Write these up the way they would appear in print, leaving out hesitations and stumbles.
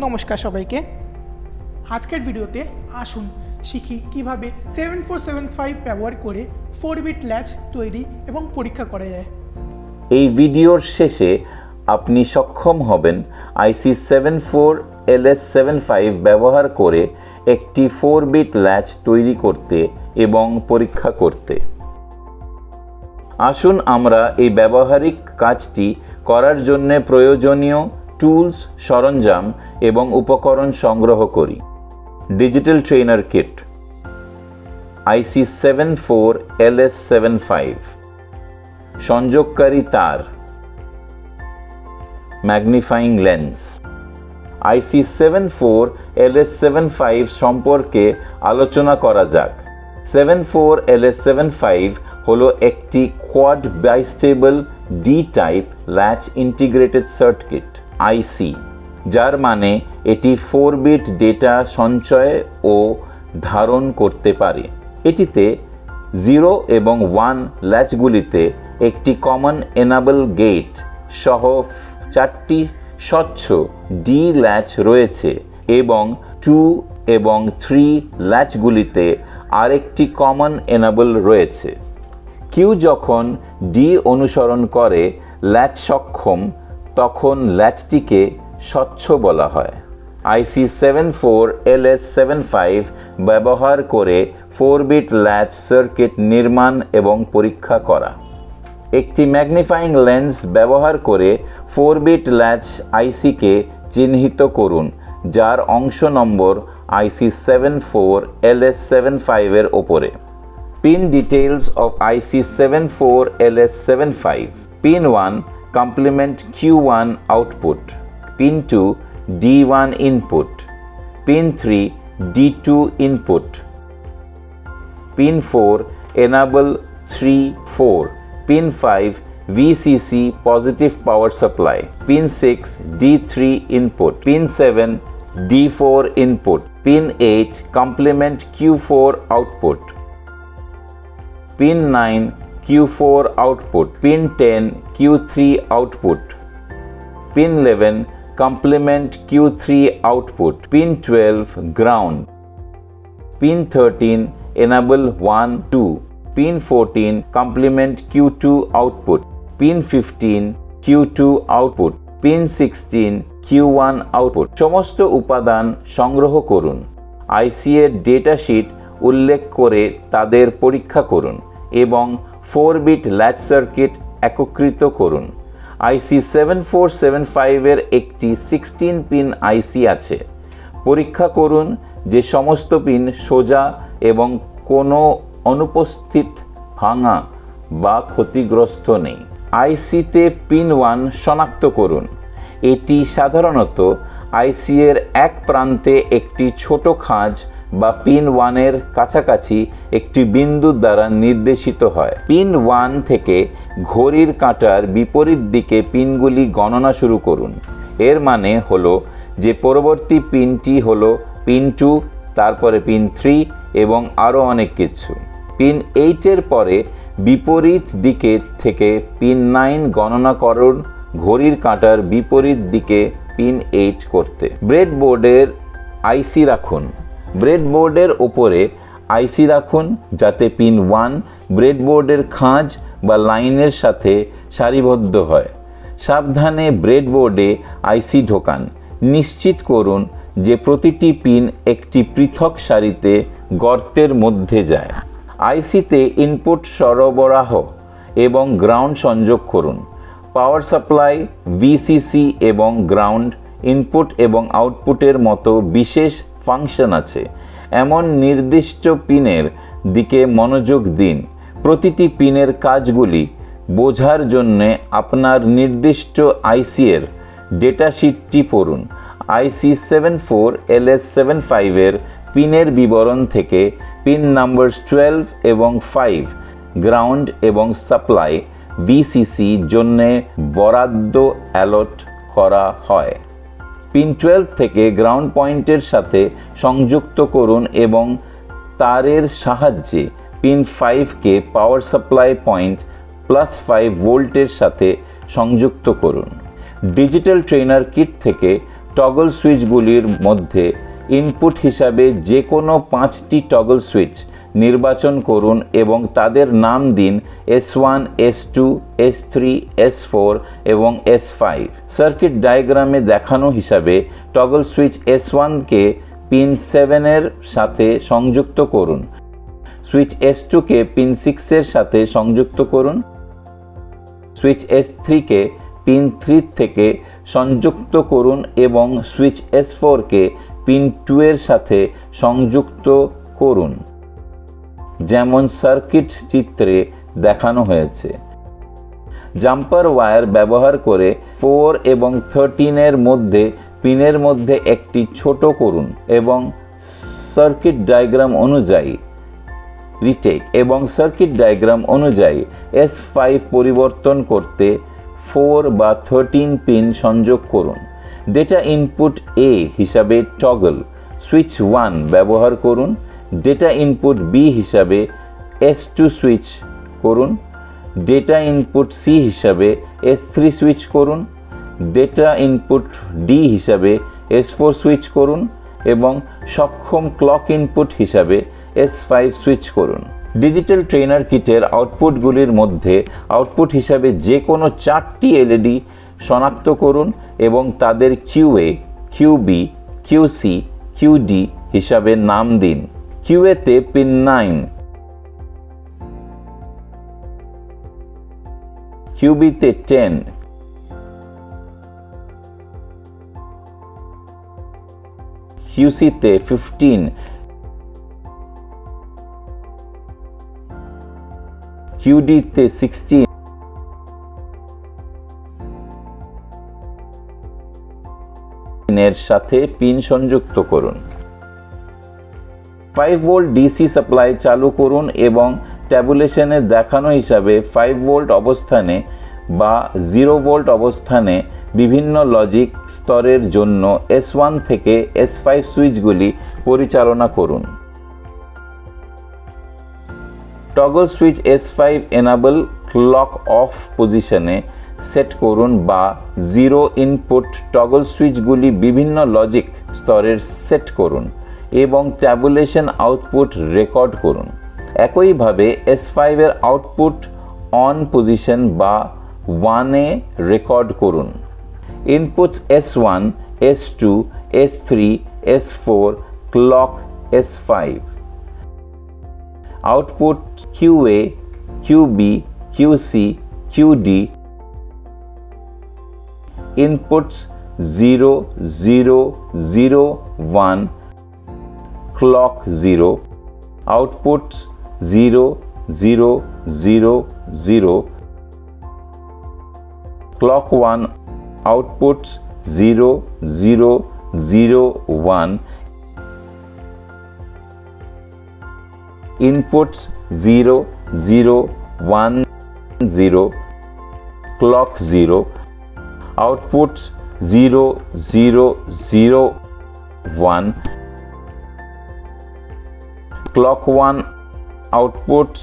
নমস্কার সবাইকে। আজকের ভিডিওতে আসুন শিখি কিভাবে 7475 ব্যবহার করে 4 বিট ল্যাচ তৈরি এবং পরীক্ষা করা যায়। এই ভিডিওর শেষে আপনি সক্ষম হবেন আইসি 74LS75 ব্যবহার করে একটি 4 বিট ল্যাচ তৈরি করতে এবং পরীক্ষা করতে। আসুন আমরা এই ব্যবহারিক কাজটি করার জন্য প্রয়োজনীয় টুলস, সরঞ্জাম এবং উপকরণ সংগ্রহ করি। ডিজিটাল ট্রেনার কিট, আইসি 74LS75, সংযোগকারী তার, ম্যাগনিফাইং লেন্স। আইসি 74LS75 সম্পর্কে আলোচনা করা যাক। 74LS75 হলো একটি quad bistable D type latch integrated circuit IC, যার মানে এটি 4 বিট ডেটা সঞ্চয় ও ধারণ করতে পারে। এটিতে 0 এবং 1 ল্যাচগুলিতে একটি কমন এনাবল গেট সহ 4টি স্বচ্ছ ডি ল্যাচ রয়েছে এবং 2 এবং 3 ল্যাচগুলিতে আরেকটি কমন এনাবল রয়েছে। কিউ যখন ডি অনুসরণ করে ল্যাচ সক্ষম, তখন ল্যাচটিকে স্বচ্ছ বলা হয়। আইসি 74LS75 ব্যবহার করে 4 বিট ল্যাচ সার্কিট নির্মাণ এবং পরীক্ষা করা। একটি ম্যাগনিফাইং লেন্স ব্যবহার করে 4 বিট ল্যাচ আইসিকে চিহ্নিত করুন, যার অংশ নম্বর আইসি 74LS75 এর ওপরে। Pin details of IC 74LS75. Pin 1 complement Q1 output. Pin 2 D1 input. Pin 3 D2 input. Pin 4 enable 3-4. Pin 5 VCC positive power supply. Pin 6 D3 input. Pin 7 D4 input. Pin 8 complement Q4 output. Pin 9 Q4 output. Pin 10 Q3 output. Pin 11 complement Q3 output. Pin 12 ground. Pin 13 enable 1-2. Pin 14 complement Q2 output. Pin 15 Q2 output. Pin 16 Q1 output. সমস্ত উপাদান সংগ্রহ করুন। আইসি এর data sheet উল্লেখ করে তাদের পরীক্ষা করুন এবং 4 বিট ল্যাচ সার্কিট একত্রিত করুন। আইসি 7475 এর একটি 16 পিন আইসি আছে। পরীক্ষা করুন যে সমস্ত পিন সোজা এবং কোনো অনুপস্থিত, ভাঙা বা ক্ষতিগ্রস্ত নেই। আইসিতে পিন 1 শনাক্ত করুন। এটি সাধারণত আইসি এর এক প্রান্তে একটি ছোট খাঁজ বা পিন 1 এর কাছাকাছি একটি বিন্দু দ্বারা নির্দেশিত হয়। পিন 1 থেকে ঘড়ির কাঁটার বিপরীত দিকে পিনগুলি গণনা শুরু করুন। এর মানে হলো যে পরবর্তী পিনটি হলো পিন 2, তারপরে পিন 3 এবং আরও অনেক কিছু। পিন 8 এর পরে বিপরীত দিকে থেকে পিন 9 গণনা করুন ঘড়ির কাঁটার বিপরীত দিকে পিন 8 করতে। ব্রেডবোর্ডের আইসি রাখুন। ব্রেডবোর্ডের ওপরে আইসি রাখুন যাতে পিন 1 ব্রেডবোর্ডের খাঁজ বা লাইনের সাথে সারিবদ্ধ হয়। সাবধানে ব্রেডবোর্ডে আইসি ঢোকান। নিশ্চিত করুন যে প্রতিটি পিন একটি পৃথক সারিতে গর্তের মধ্যে যায়। আইসিতে ইনপুট সরবরাহ এবং গ্রাউন্ড সংযোগ করুন। পাওয়ার সাপ্লাই, ভিসিসি এবং গ্রাউন্ড, ইনপুট এবং আউটপুটের মতো বিশেষ ফাংশন আছে। এমন নির্দিষ্ট পিনের দিকে মনোযোগ দিন। প্রতিটি পিনের কাজগুলি বোঝার জন্য আপনার নির্দিষ্ট আইসি এর ডেটাশিটটি পড়ুন। আইসি 74LS75 এর পিনের বিবরণ থেকে পিন নম্বর 12 এবং 5 গ্রাউন্ড এবং সাপ্লাই ভিসিসি জন্য বরাদ্দ অ্যালট করা হয়। পিন 12 থেকে গ্রাউন্ড পয়েন্টের সাথে সংযুক্ত করুন এবং তারের সাহায্যে পিন 5কে পাওয়ার সাপ্লাই পয়েন্ট +5 ভোল্টের সাথে সংযুক্ত করুন। ডিজিটাল ট্রেনার কিট থেকে টগল সুইচগুলির মধ্যে ইনপুট হিসাবে যে কোনো 5টি টগল সুইচ নির্বাচন করুন এবং তাদের নাম দিন S1, S2, S3, S4 এবং S5। সার্কিট ডায়াগ্রামে দেখানো হিসাবে টগল সুইচ S1কে পিন 7 এর সাথে সংযুক্ত করুন, সুইচ S2কে পিন 6 এর সাথে সংযুক্ত করুন, সুইচ S3কে পিন 3 থেকে সংযুক্ত করুন এবং সুইচ S4কে পিন 2 এর সাথে সংযুক্ত করুন, যেমন সার্কিট চিত্রে দেখানো হয়েছে। জাম্পার ওয়্যার ব্যবহার করে 4 এবং 13 এর মধ্যে পিনের মধ্যে একটি ছোট করুন এবং সার্কিট ডায়াগ্রাম অনুযায়ী S5 পরিবর্তন করতে 4 বা 13 পিন সংযোগ করুন। ডেটা ইনপুট A হিসাবে টগল সুইচ 1 ব্যবহার করুন। ডেটা ইনপুট B হিসাবে S2 সুইচ করুন। ডেটা ইনপুট C হিসাবে S3 সুইচ করুন। ডেটা ইনপুট D হিসাবে S4 সুইচ করুন এবং সক্ষম ক্লক ইনপুট হিসাবে S5 সুইচ করুন। ডিজিটাল ট্রেনার কিটের আউটপুটগুলির মধ্যে আউটপুট হিসাবে যে কোনো 4টি LED শনাক্ত করুন এবং তাদের QA, QB, QC, QD হিসাবে নাম দিন। QA তে পিন 9, QB তে 10, QC তে 15, QD তে 16 এর সাথে পিন সংযুক্ত করুন। 5 ভোল্ট ডিসি সাপ্লাই চালু করুন এবং ট্যাবুলেশনে দেখানো হিসাবে 5 ভোল্ট অবস্থানে বা 0 ভোল্ট অবস্থানে বিভিন্ন লজিক স্তরের জন্য S1 থেকে S5 সুইচগুলি পরিচালনা করুন। Toggle switch S5 enable clock of পজিশনে সেট করুন বা 0 ইনপুট টগল সুইচগুলি বিভিন্ন লজিক স্তরের সেট করুন এবং ট্যাবুলেশন আউটপুট রেকর্ড করুন। একইভাবে S5 এর আউটপুট অন পজিশন বা 1 এ রেকর্ড করুন। Inputs S1, S2, S3, S4, clock S5। Output QA, QB, QC, QD। Inputs 0, 0, 0, 1, clock 0, outputs 0, 0, 0, 0, clock 1, outputs 0, 0, 0, 1, inputs 0, 0, 1, 0, clock 0, outputs 0, 0, 0, 1, clock 1, outputs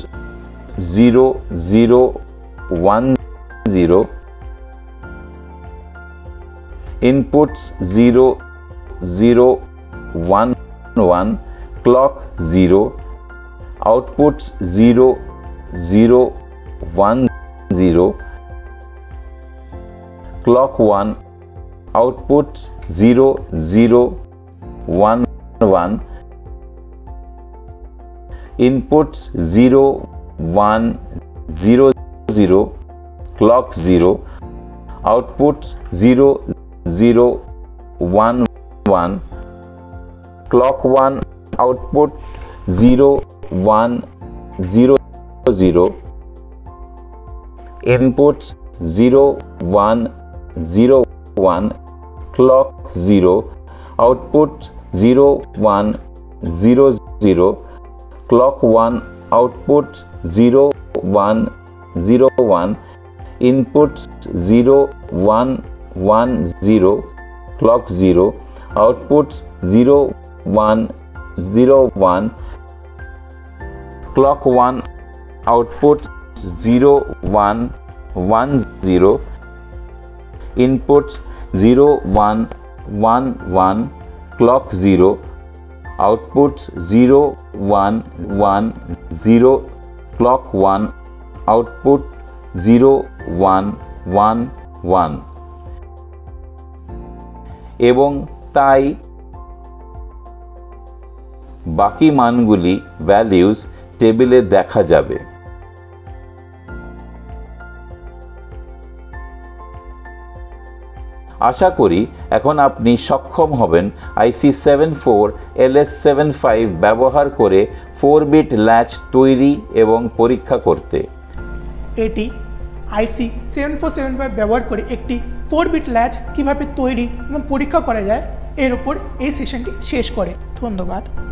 0, 0, 1, 0, inputs 0, 0, 1, 1, clock 0, outputs 0, 0, 1, 0, clock 1, outputs 0, 0, 1, 1, inputs 0, 1, 0, 0, clock 0, outputs 0, 0, 1, 1, clock 1, output 0, 1, 0, 0, inputs 0, 1, 0, 1, clock 0, output 0, 1, 0, 0, clock 1, output 0, 1, 0, 1, inputs 0, 1, 1, 0, clock 0, outputs 0, 1, 0, 1, clock 1, output 0, 1, 1, 0, inputs 0, 1, 1 1 clock 0, outputs 0 1 1 0 clock 1, output 0 1 1 1 এবং তাই বাকি মানগুলি values টেবিলে দেখা যাবে। আশা করি এখন আপনি সক্ষম হবেন আইসি 74LS75 ব্যবহার করে 4 বিট ল্যাচ তৈরি এবং পরীক্ষা করতে। এটি আইসি 7475 ব্যবহার করে একটি 4 বিট ল্যাচ কীভাবে তৈরি এবং পরীক্ষা করা যায় এর উপর এই সেশনটি শেষ করে। ধন্যবাদ।